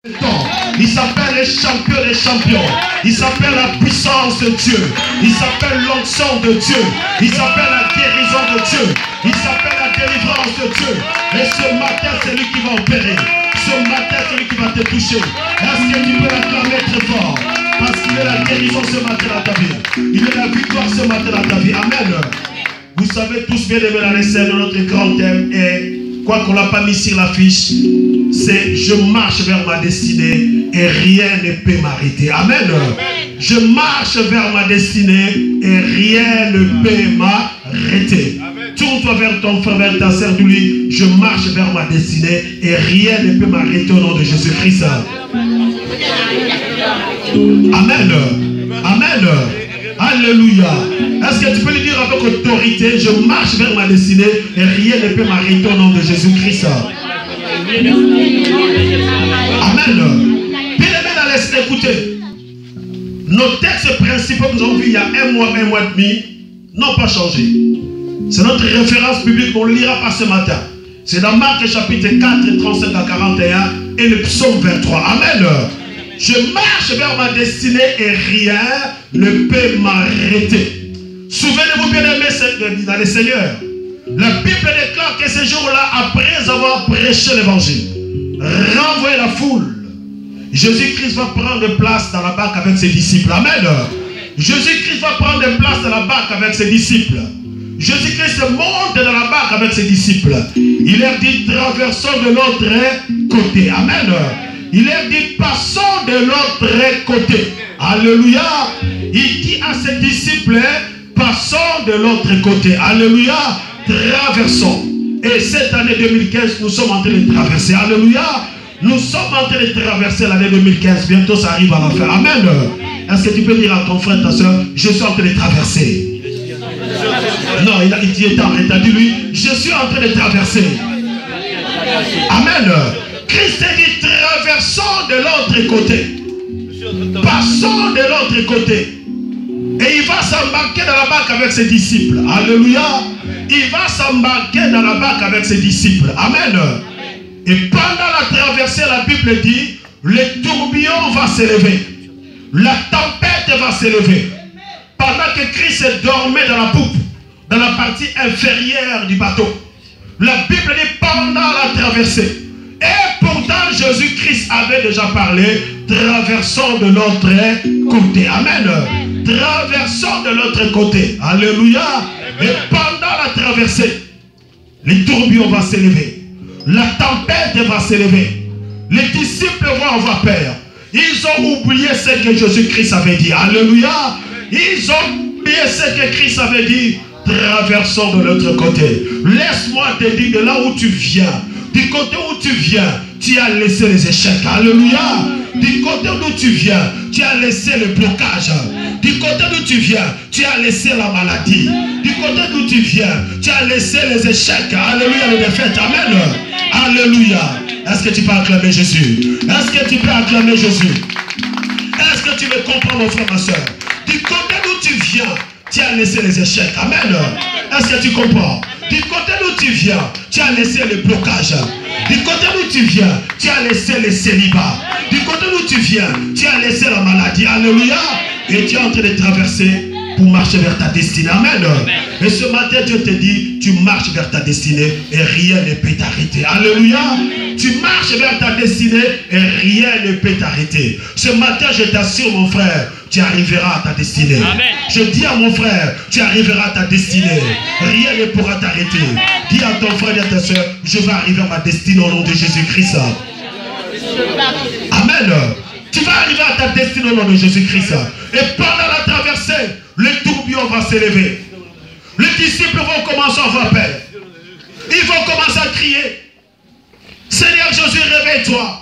Il s'appelle le champion des champions. Il s'appelle la puissance de Dieu. Il s'appelle l'onction de Dieu. Il s'appelle la guérison de Dieu. Il s'appelle la délivrance de Dieu. Et ce matin, c'est lui qui va opérer. Ce matin, c'est lui qui va te toucher. Est-ce que tu peux l'acclamer très fort? Parce qu'il est la guérison ce matin dans ta vie. Il est la victoire ce matin dans ta vie. Amen. Vous savez tous bien aimé la scène de notre grand thème est, quoi qu'on ne l'a pas mis sur l'affiche, c'est je marche vers ma destinée et rien ne peut m'arrêter. Amen. Je marche vers ma destinée et rien ne peut m'arrêter. Tourne-toi vers ton frère, vers ta sœur, dis-lui, je marche vers ma destinée et rien ne peut m'arrêter au nom de Jésus-Christ. Amen. Amen. Alléluia. Est-ce que tu peux lui dire avec autorité, je marche vers ma destinée et rien ne peut m'arrêter au nom de Jésus-Christ. Amen. Bien-aimés dans l'esprit, écoutez. Nos textes principaux que nous avons vus il y a un mois et demi n'ont pas changé. C'est notre référence biblique, on ne le lira pas ce matin. C'est dans Marc chapitre 4, 35 à 41 et le psaume 23. Amen. Je marche vers ma destinée et rien ne peut m'arrêter. Souvenez-vous bien aimés dans le Seigneur. La Bible déclare que ce jour-là, après avoir prêché l'évangile, renvoyé la foule, Jésus-Christ va prendre place dans la barque avec ses disciples. Amen. Jésus-Christ va prendre place dans la barque avec ses disciples. Jésus-Christ monte dans la barque avec ses disciples. Il leur dit, traversons de l'autre côté. Amen. Il leur dit, passons de l'autre côté. Alléluia. Il dit à ses disciples, passons de l'autre côté. Alléluia. Traversons. Et cette année 2015, nous sommes en train de traverser. Alléluia. Nous sommes en train de traverser l'année 2015. Bientôt, ça arrive à la fin. Amen. Est-ce que tu peux dire à ton frère, ta soeur, je suis en train de traverser? Non, il est en retard. Dis-lui, je suis en train de traverser. Amen. Christ dit, traversons de l'autre côté. Passons de l'autre côté. Et il va s'embarquer dans la barque avec ses disciples. Alléluia. Il va s'embarquer dans la barque avec ses disciples. Amen. Et pendant la traversée, la Bible dit, le tourbillon va s'élever. La tempête va s'élever. Pendant que Christ dormait dans la poupe, dans la partie inférieure du bateau. La Bible dit pendant la traversée. Et pourtant Jésus-Christ avait déjà parlé, traversons de l'autre côté. Amen. Traversons de l'autre côté. Alléluia. Et pendant la traversée, les tourbillons vont s'élever. La tempête va s'élever. Les disciples vont avoir peur. Ils ont oublié ce que Jésus-Christ avait dit. Alléluia. Ils ont oublié ce que Christ avait dit. Traversons de l'autre côté. Laisse-moi te dire de là où tu viens. Du côté où tu viens, tu as laissé les échecs. Alléluia. Du côté où tu viens, tu as laissé le blocage. Du côté d'où tu viens, tu as laissé la maladie. Du côté d'où tu viens, tu as laissé les échecs. Alléluia, les défaites. Amen. Alléluia. Est-ce que tu peux acclamer Jésus? Est-ce que tu peux acclamer Jésus? Est-ce que tu me comprends, mon frère, ma soeur? Du côté d'où tu viens, tu as laissé les échecs. Amen. Est-ce que tu comprends? Du côté d'où tu viens, tu as laissé le blocage. Du côté d'où tu viens, tu as laissé le célibat. Du côté d'où tu viens, tu as laissé la maladie. Alléluia. Et tu es en train de traverser pour marcher vers ta destinée. Amen. Et ce matin, Dieu te dit, tu marches vers ta destinée et rien ne peut t'arrêter. Alléluia. Tu marches vers ta destinée et rien ne peut t'arrêter. Ce matin, je t'assure, mon frère, tu arriveras à ta destinée. Amen. Je dis à mon frère, tu arriveras à ta destinée. Rien ne pourra t'arrêter. Dis à ton frère et à ta soeur, je vais arriver à ma destinée au nom de Jésus-Christ. Amen. Tu vas arriver à ta destinée au nom de Jésus-Christ. Et pendant la traversée, le tourbillon va s'élever. Les disciples vont commencer à avoir peur. Ils vont commencer à crier. Seigneur Jésus, réveille-toi.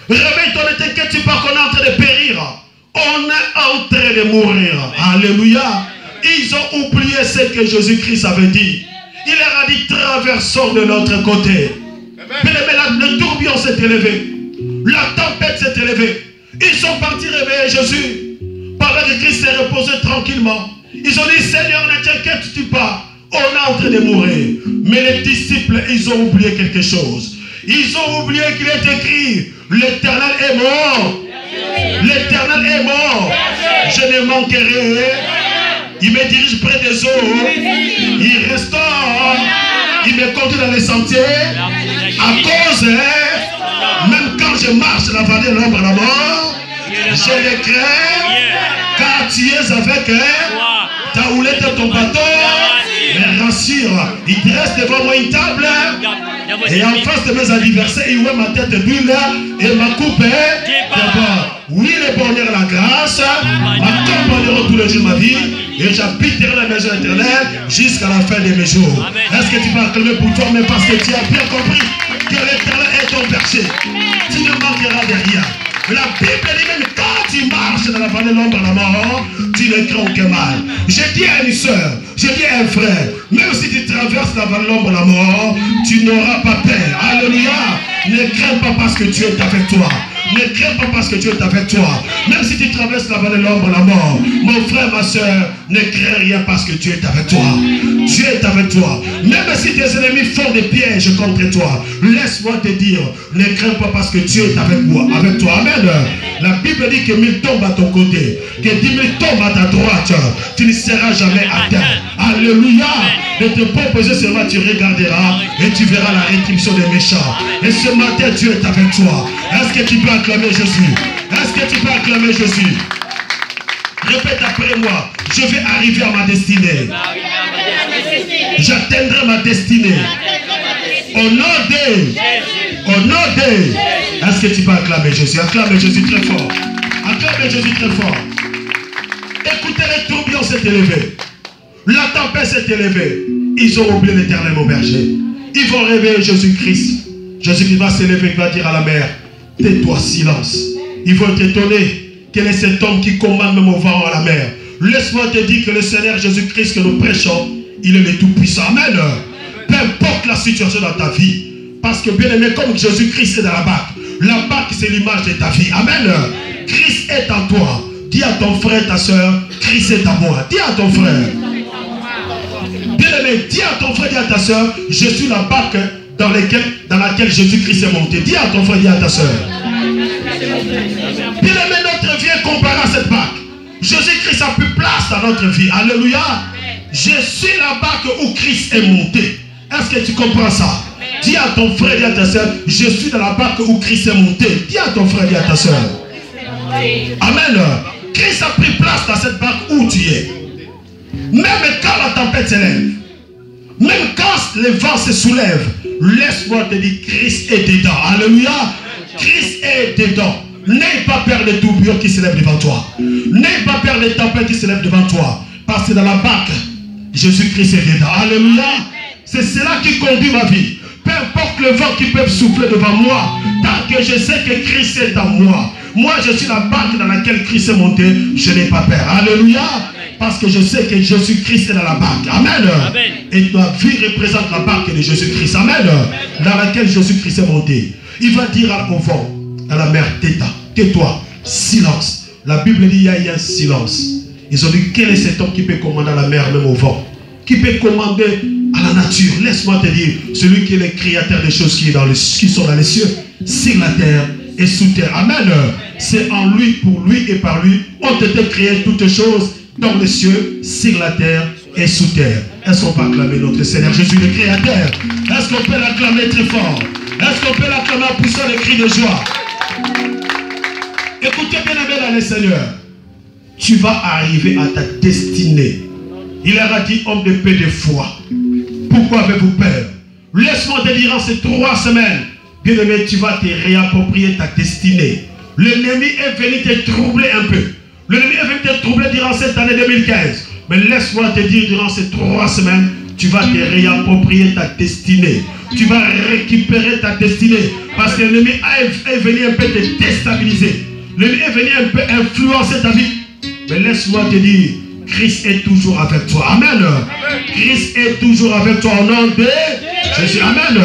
Réveille-toi, ne t'inquiète pas qu'on est en train de périr. On est en train de mourir. Alléluia. Ils ont oublié ce que Jésus-Christ avait dit. Il leur a dit, traversons de l'autre côté. Mais le tourbillon s'est élevé. La tempête s'est élevée. Ils sont partis réveiller Jésus. Pendant que Christ s'est reposé tranquillement. Ils ont dit, Seigneur, ne t'inquiète pas. On est en train de mourir. Mais les disciples, ils ont oublié quelque chose. Ils ont oublié qu'il est écrit, l'Éternel est mon. L'Éternel est mon. Je ne manquerai. Il me dirige près des eaux. Il restaure. Il me conduit dans les sentiers. À cause, même quand je marche dans la vallée de l'ombre de la mort, je le crains. Car tu es avec ta houlette de ton bateau. Me rassure. Il dresse devant moi une table. Et en face de mes adversaires, il voit ma tête d'huile et ma coupe d'abord. Oui, le bonheur et la grâce m'accompagneront tous les jours de ma vie. Et j'habiterai dans la maison éternelle jusqu'à la fin de mes jours. Est-ce que tu peux acclamer pour toi, mais parce que tu as bien compris que l'Éternel est ton berger. Tu ne manqueras de rien. La Bible dit même quand tu marches dans la vallée de l'ombre de la mort, tu ne crains aucun mal. Je dis à une soeur, je dis à un frère, même si tu traverses la vallée de l'ombre de la mort, tu n'auras pas peur. Alléluia. Ne crains pas parce que Dieu est avec toi. Ne crains pas parce que Dieu est avec toi. Même si tu traverses la vallée de l'ombre de la mort, mon frère, ma soeur, ne crains rien parce que Dieu est avec toi. Dieu est avec toi. Même si tes ennemis font des pièges contre toi, laisse-moi te dire, ne crains pas parce que Dieu est avec toi. Amen. La Bible dit que 1000 tombent à ton côté, que 10 000 tombent à ta droite. Tu ne seras jamais atteint. Alléluia. De te proposer seulement, tu regarderas et tu verras la rétribution des méchants. Et ce matin, Dieu est avec toi. Est-ce que tu peux acclamer Jésus? Est-ce que tu peux acclamer Jésus? Répète après moi. Je vais arriver à ma destinée. J'atteindrai ma destinée. Au nom de. Au nom de. Est-ce que tu peux acclamer Jésus? Acclame Jésus très fort. Acclame Jésus très fort. Écoutez, les tourbillons s'est élevé. La tempête s'est élevée. Ils ont oublié l'Éternel, mon berger. Ils vont réveiller Jésus-Christ. Jésus-Christ va s'élever, il va dire à la mer, tais-toi, silence. Ils vont t'étonner. Quel est cet homme qui commande même au vent à la mer? Laisse-moi te dire que le Seigneur Jésus-Christ que nous prêchons, il est le Tout-Puissant. Amen. Peu importe la situation dans ta vie. Parce que bien aimé, comme Jésus-Christ est dans la barque c'est l'image de ta vie. Amen. Christ est en toi. Dis à ton frère, ta soeur, Christ est en moi. Dis à ton frère. Bien aimé, dis à ton frère, dis à ta soeur, je suis la barque dans laquelle Jésus-Christ est monté. Dis à ton frère, dis à ta soeur. Bien aimé, notre vie est comparée à cette barque. Jésus-Christ a plus place dans notre vie. Alléluia. Je suis la barque où Christ est monté. Est-ce que tu comprends ça? Dis à ton frère, dis à ta soeur, je suis dans la barque où Christ est monté. Dis à ton frère, dis à ta soeur. Amen. Christ a pris place dans cette barque où tu es. Même quand la tempête s'élève, même quand le vent se soulève, laisse-moi te dire, Christ est dedans. Alléluia. Christ est dedans. N'aie pas peur des tourbillons qui s'élèvent devant toi. N'aie pas peur des tempêtes qui s'élèvent devant toi. Parce que dans la barque, Jésus-Christ est dedans. Alléluia. C'est cela qui conduit ma vie. Peu importe le vent qui peut souffler devant moi, tant que je sais que Christ est en moi. Moi, je suis la barque dans laquelle Christ est monté. Je n'ai pas peur. Alléluia. Parce que je sais que Jésus-Christ est dans la barque. Amen. Amen. Et ta vie représente la barque de Jésus-Christ. Amen. Dans laquelle Jésus-Christ est monté. Il va dire au vent, à la mer, tais-toi, silence. La Bible dit, il y a un silence. Ils ont dit, quel est cet homme qui peut commander à la mer, même au vent? Qui peut commander à la nature? Laisse-moi te dire, celui qui est le créateur des choses qui sont dans les cieux, sur la terre et sous terre. Amen. C'est en lui, pour lui et par lui, ont été créées toutes choses dans les cieux, sur la terre et sous terre. Est-ce qu'on peut acclamer notre Seigneur Jésus le Créateur? Est-ce qu'on peut l'acclamer très fort? Est-ce qu'on peut l'acclamer en poussant des cris de joie? Écoutez bien aimé dans le Seigneur. Tu vas arriver à ta destinée. Il leur a dit, homme de paix et de foi. Pourquoi avez-vous peur? Laisse-moi te dire en ces 3 semaines, bien aimé, tu vas te réapproprier ta destinée. L'ennemi est venu te troubler un peu. L'ennemi est venu te troubler durant cette année 2015. Mais laisse-moi te dire, durant ces 3 semaines, tu vas te réapproprier ta destinée. Tu vas récupérer ta destinée. Parce que l'ennemi est venu un peu te déstabiliser. L'ennemi est venu un peu influencer ta vie. Mais laisse-moi te dire, Christ est toujours avec toi. Amen. Christ est toujours avec toi au nom de Jésus. Amen.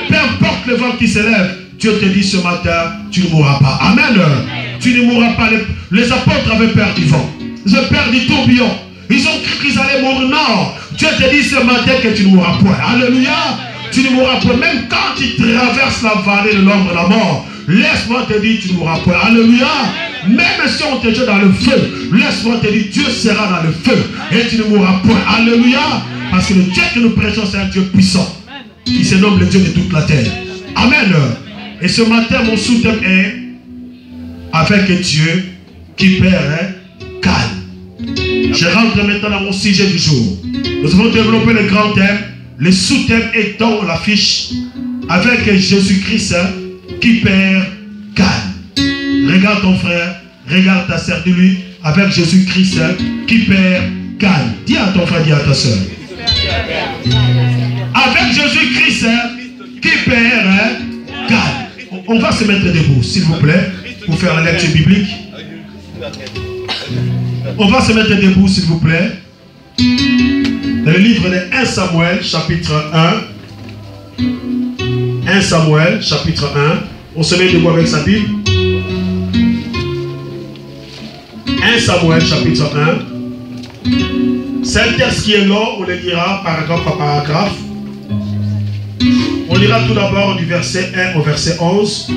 Peu importe le vent qui s'élève, Dieu te dit ce matin, tu ne mourras pas. Amen. Tu ne mourras pas. Les apôtres avaient peur du vent. Ils avaient peur du tourbillon. Ils ont cru qu'ils allaient mourir. Non. Dieu te dit ce matin que tu ne mourras point. Alléluia. Tu ne mourras point. Même quand tu traverses la vallée de l'ombre de la mort, laisse-moi te dire, tu ne mourras point. Alléluia. Même si on te jette dans le feu, laisse-moi te dire, Dieu sera dans le feu et tu ne mourras point. Alléluia. Parce que le Dieu que nous prêchons, c'est un Dieu puissant. Il se nomme le Dieu de toute la terre. Amen. Et ce matin, mon sous-thème est avec Dieu qui perd calme. Je rentre maintenant dans mon sujet du jour. Nous avons développé le grand thème, le sous-thème étant l'affiche avec Jésus-Christ qui perd calme. Regarde ton frère, regarde ta sœur, dis-lui, avec Jésus-Christ qui perd calme. Dis à ton frère, dis à ta sœur. Avec Jésus-Christ qui perd calme. On va se mettre debout, s'il vous plaît, pour faire la lecture biblique. On va se mettre debout, s'il vous plaît. Dans le livre de 1 Samuel, chapitre 1. 1 Samuel, chapitre 1. On se met debout avec sa Bible. 1 Samuel, chapitre 1. C'est un texte qui est long, on le lira paragraphe par paragraphe. On lira tout d'abord du verset 1 au verset 11.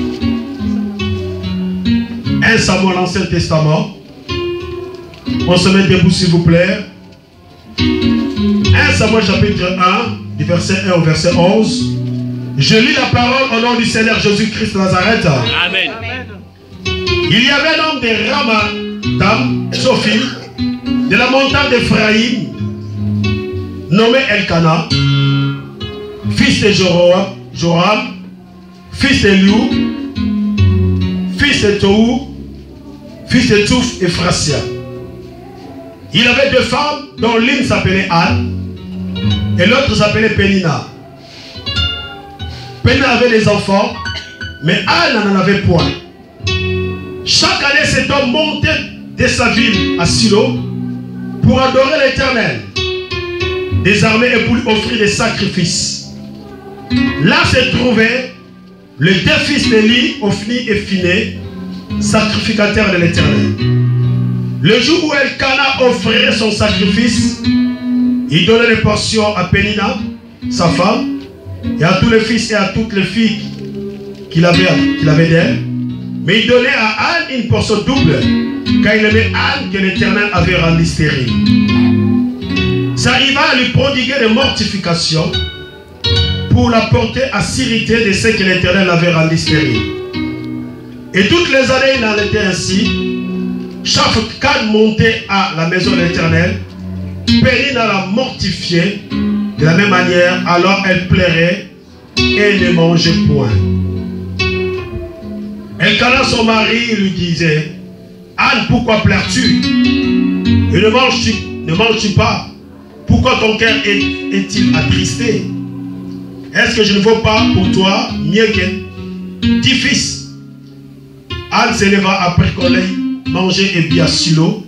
1 Samuel, l'Ancien Testament. On se met debout, s'il vous plaît. 1 Samuel, chapitre 1, du verset 1 au verset 11. Je lis la parole au nom du Seigneur Jésus-Christ de Nazareth. Amen. Il y avait un homme de Ramatam, Sophie, de la montagne d'Ephraïm, nommé Elkana, fils de Joram, fils de Liou, fils de Tohu, fils de Touf et Phrasia. Il avait deux femmes dont l'une s'appelait Anne et l'autre s'appelait Pénina. Pénina avait des enfants, mais Anne n'en avait point. Chaque année, cet homme montait de sa ville à Silo pour adorer l'Éternel, des armées et pour lui offrir des sacrifices. Là se trouvaient les deux fils d'Élie, Ophni et Phiné, sacrificateurs de l'Éternel. Le jour où Elkana offrait son sacrifice, il donnait des portions à Pénina, sa femme, et à tous les fils et à toutes les filles qu'il avait d'elle. Mais il donnait à Anne une portion double, car il aimait Anne que l'Éternel avait rendue stérile. Ça arriva à lui prodiguer des mortifications pour la porter à s'irriter de ce que l'Éternel avait rendu stérile. Et toutes les années, il en était ainsi. Chaque qu'Anne montait à la maison de l'Éternel, Pénina la mortifiait de la même manière, alors elle pleurait et ne mangeait point. Elkana, son mari, lui disait: Anne, pourquoi pleures-tu? Et ne manges-tu pas? Pourquoi ton cœur est-il attristé? Est-ce que je ne vaux pas pour toi mieux que 10 fils? Anne s'éleva après qu'on ait mangé et bu à Silo.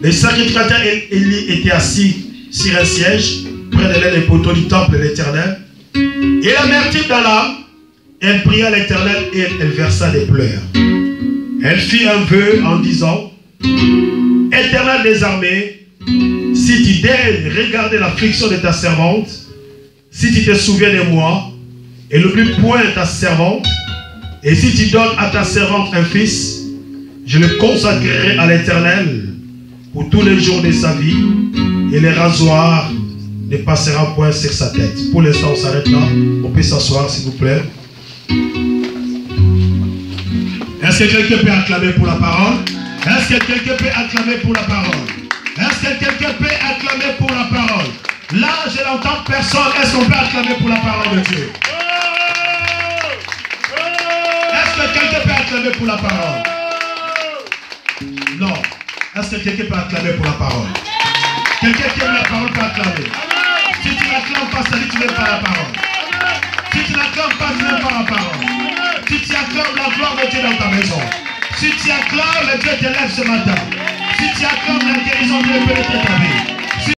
Les sacrificateurs Élie étaient assis sur un siège près de l'un des poteaux du temple de l'Éternel. Et l'amertume dans l'âme, elle pria l'Éternel et elle versa des pleurs. Elle fit un vœu en disant: Éternel des armées, si tu daignes regarder l'affliction de ta servante, si tu te souviens de moi, et n'oublie point ta servante, et si tu donnes à ta servante un fils, je le consacrerai à l'Éternel pour tous les jours de sa vie, et les rasoirs ne passeront point sur sa tête. Pour l'instant, on s'arrête là. On peut s'asseoir, s'il vous plaît. Est-ce que quelqu'un peut acclamer pour la parole? Est-ce que quelqu'un peut acclamer pour la parole? Est-ce que quelqu'un peut acclamer pour la parole? Là, je n'entends personne. Est-ce qu'on peut acclamer pour la parole de Dieu? Est-ce que quelqu'un peut acclamer pour la parole? Non. Est-ce que quelqu'un peut acclamer pour la parole? Quelqu'un qui aime la parole peut acclamer. Si tu n'acclames pas, ça dit que tu n'aimes pas la parole. Si tu n'acclames pas, tu n'aimes pas la parole. Si tu acclames la gloire de Dieu dans ta maison. Si tu acclames, le Dieu te lève ce matin. Si tu acclames, la guérison de Dieu pénètre ta vie.